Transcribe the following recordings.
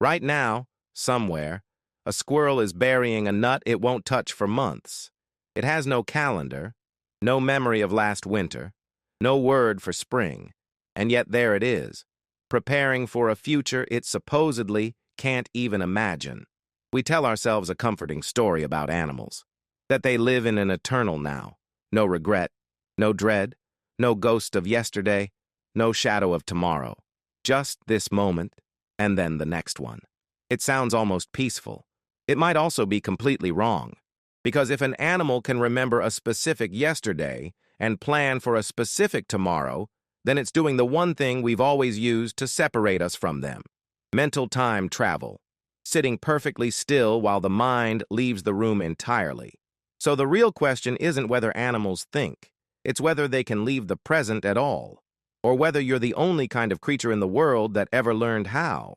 Right now, somewhere, a squirrel is burying a nut it won't touch for months. It has no calendar, no memory of last winter, no word for spring, and yet there it is, preparing for a future it supposedly can't even imagine. We tell ourselves a comforting story about animals, that they live in an eternal now, no regret, no dread, no ghost of yesterday, no shadow of tomorrow, just this moment and then the next one. It sounds almost peaceful. It might also be completely wrong, because if an animal can remember a specific yesterday and plan for a specific tomorrow, then it's doing the one thing we've always used to separate us from them: mental time travel, sitting perfectly still while the mind leaves the room entirely. So the real question isn't whether animals think, it's whether they can leave the present at all, or whether you're the only kind of creature in the world that ever learned how.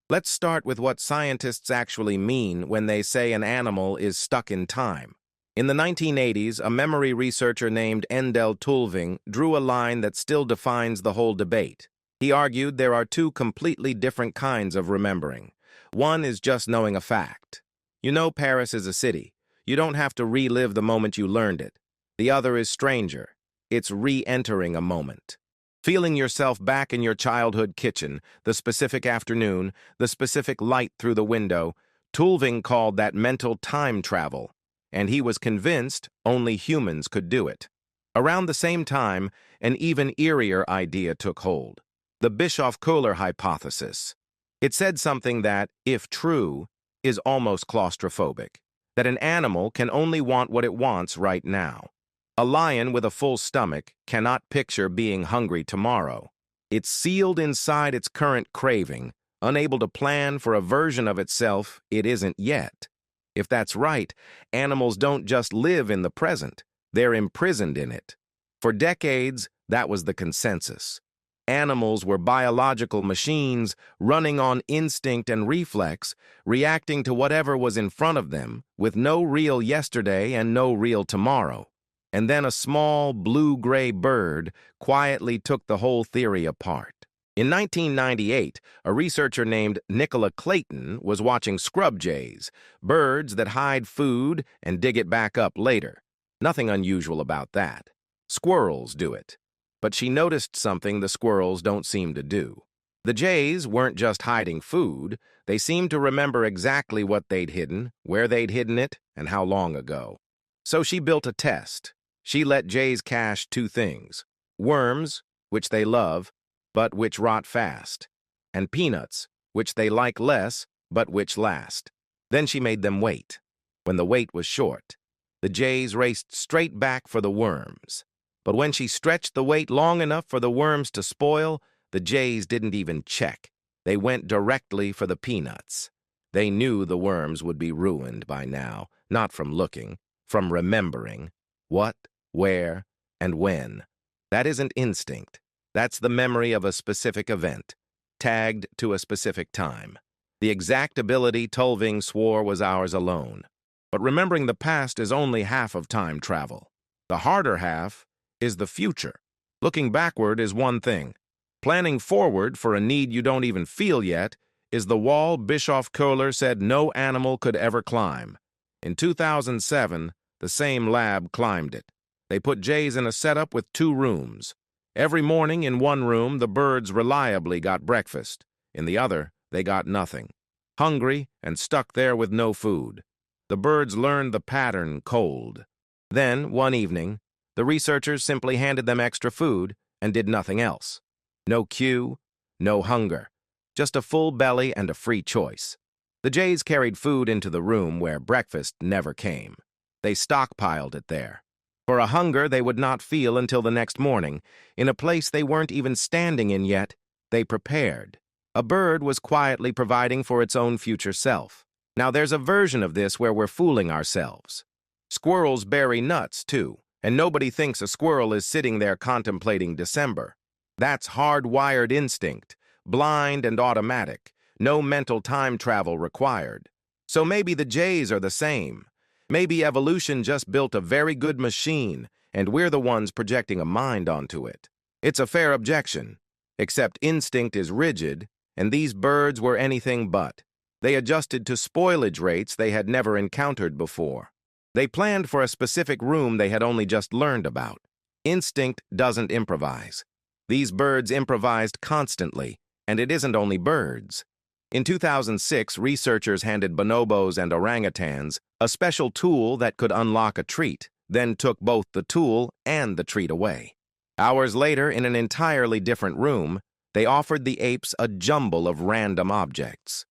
Let's start with what scientists actually mean when they say an animal is stuck in time. In the 1980s, a memory researcher named Endel Tulving drew a line that still defines the whole debate. He argued there are two completely different kinds of remembering. One is just knowing a fact. You know Paris is a city. You don't have to relive the moment you learned it. The other is stranger. It's re-entering a moment. Feeling yourself back in your childhood kitchen, the specific afternoon, the specific light through the window. Tulving called that mental time travel, and he was convinced only humans could do it. Around the same time, an even eerier idea took hold: the Bischoff-Kohler hypothesis. It said something that, if true, is almost claustrophobic: that an animal can only want what it wants right now. A lion with a full stomach cannot picture being hungry tomorrow. It's sealed inside its current craving, unable to plan for a version of itself it isn't yet. If that's right, animals don't just live in the present, they're imprisoned in it. For decades, that was the consensus. Animals were biological machines running on instinct and reflex, reacting to whatever was in front of them, with no real yesterday and no real tomorrow. And then a small blue-gray bird quietly took the whole theory apart. In 1998, a researcher named Nicola Clayton was watching scrub jays, birds that hide food and dig it back up later. Nothing unusual about that. Squirrels do it. But she noticed something the squirrels don't seem to do. The jays weren't just hiding food, they seemed to remember exactly what they'd hidden, where they'd hidden it, and how long ago. So she built a test. She let jays cache two things: worms, which they love, but which rot fast, and peanuts, which they like less, but which last. Then she made them wait. When the wait was short, the jays raced straight back for the worms. But when she stretched the wait long enough for the worms to spoil, the jays didn't even check. They went directly for the peanuts. They knew the worms would be ruined by now, not from looking, from remembering. What, where, and when. That isn't instinct. That's the memory of a specific event, tagged to a specific time. The exact ability Tulving swore was ours alone. But remembering the past is only half of time travel. The harder half is the future. Looking backward is one thing. Planning forward for a need you don't even feel yet is the wall Bischoff-Kohler said no animal could ever climb. In 2007, the same lab climbed it. They put jays in a setup with 2 rooms. Every morning in one room, the birds reliably got breakfast. In the other, they got nothing. Hungry and stuck there with no food. The birds learned the pattern cold. Then, one evening, the researchers simply handed them extra food and did nothing else. No cue, no hunger, just a full belly and a free choice. The jays carried food into the room where breakfast never came. They stockpiled it there. For a hunger they would not feel until the next morning, in a place they weren't even standing in yet, they prepared. A bird was quietly providing for its own future self. Now there's a version of this where we're fooling ourselves. Squirrels bury nuts, too, and nobody thinks a squirrel is sitting there contemplating December. That's hardwired instinct, blind and automatic, no mental time travel required. So maybe the jays are the same. Maybe evolution just built a very good machine, and we're the ones projecting a mind onto it. It's a fair objection, except instinct is rigid, and these birds were anything but. They adjusted to spoilage rates they had never encountered before. They planned for a specific room they had only just learned about. Instinct doesn't improvise. These birds improvised constantly, and it isn't only birds. In 2006, researchers handed bonobos and orangutans a special tool that could unlock a treat, then took both the tool and the treat away. Hours later, in an entirely different room, they offered the apes a jumble of random objects.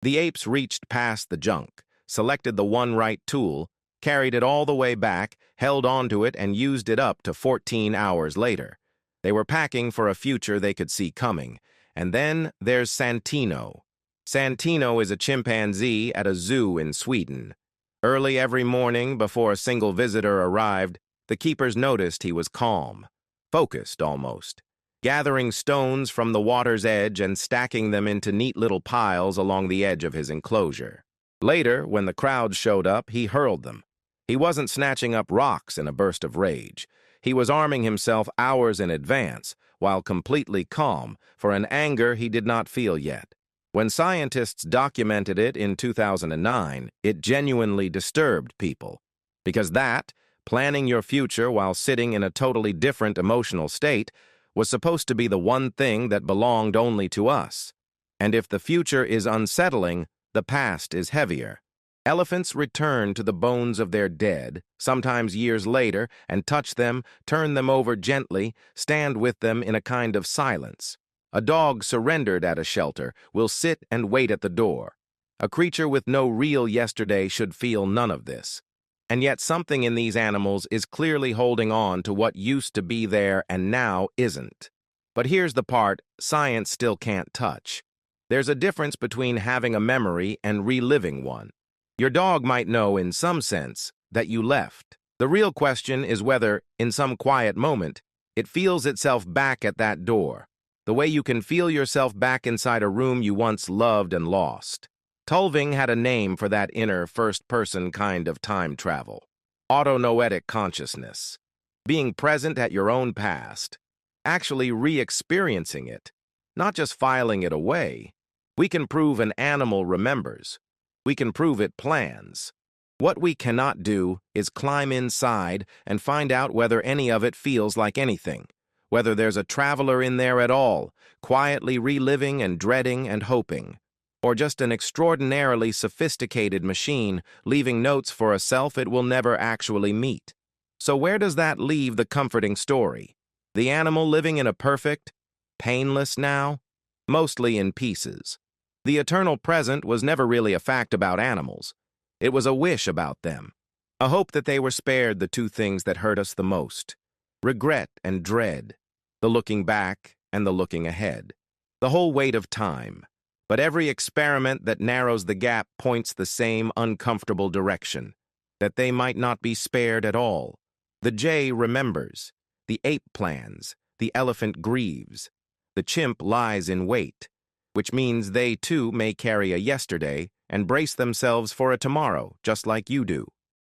The apes reached past the junk, selected the one right tool, carried it all the way back, held onto it, and used it up to 14 hours later. They were packing for a future they could see coming. And then there's Santino. Santino is a chimpanzee at a zoo in Sweden. Early every morning, before a single visitor arrived, the keepers noticed he was calm, focused almost, gathering stones from the water's edge and stacking them into neat little piles along the edge of his enclosure. Later, when the crowd showed up, he hurled them. He wasn't snatching up rocks in a burst of rage. He was arming himself hours in advance, while completely calm, for an anger he did not feel yet. When scientists documented it in 2009, it genuinely disturbed people. Because that, planning your future while sitting in a totally different emotional state, was supposed to be the one thing that belonged only to us. And if the future is unsettling, the past is heavier. Elephants return to the bones of their dead, sometimes years later, and touch them, turn them over gently, stand with them in a kind of silence. A dog surrendered at a shelter will sit and wait at the door. A creature with no real yesterday should feel none of this. And yet something in these animals is clearly holding on to what used to be there and now isn't. But here's the part science still can't touch. There's a difference between having a memory and reliving one. Your dog might know, in some sense, that you left. The real question is whether, in some quiet moment, it feels itself back at that door, the way you can feel yourself back inside a room you once loved and lost. Tulving had a name for that inner, first-person kind of time travel. Autonoetic consciousness. Being present at your own past. Actually re-experiencing it. Not just filing it away. We can prove an animal remembers. We can prove it plans. What we cannot do is climb inside and find out whether any of it feels like anything. Whether there's a traveler in there at all, quietly reliving and dreading and hoping. Or just an extraordinarily sophisticated machine leaving notes for a self it will never actually meet. So where does that leave the comforting story? The animal living in a perfect, painless now? Mostly in pieces. The eternal present was never really a fact about animals. It was a wish about them. A hope that they were spared the two things that hurt us the most. Regret and dread. The looking back and the looking ahead. The whole weight of time. But every experiment that narrows the gap points the same uncomfortable direction, that they might not be spared at all. The jay remembers, the ape plans, the elephant grieves, the chimp lies in wait, which means they too may carry a yesterday and brace themselves for a tomorrow, just like you do.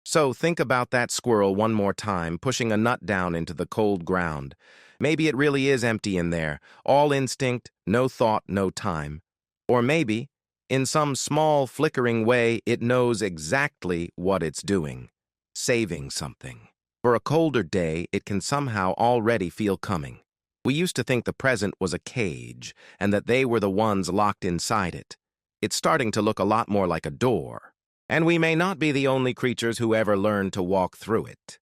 So think about that squirrel one more time, pushing a nut down into the cold ground. Maybe it really is empty in there, all instinct, no thought, no time. Or maybe, in some small, flickering way, it knows exactly what it's doing, saving something. For a colder day, it can somehow already feel coming. We used to think the present was a cage, and that they were the ones locked inside it. It's starting to look a lot more like a door. And we may not be the only creatures who ever learned to walk through it.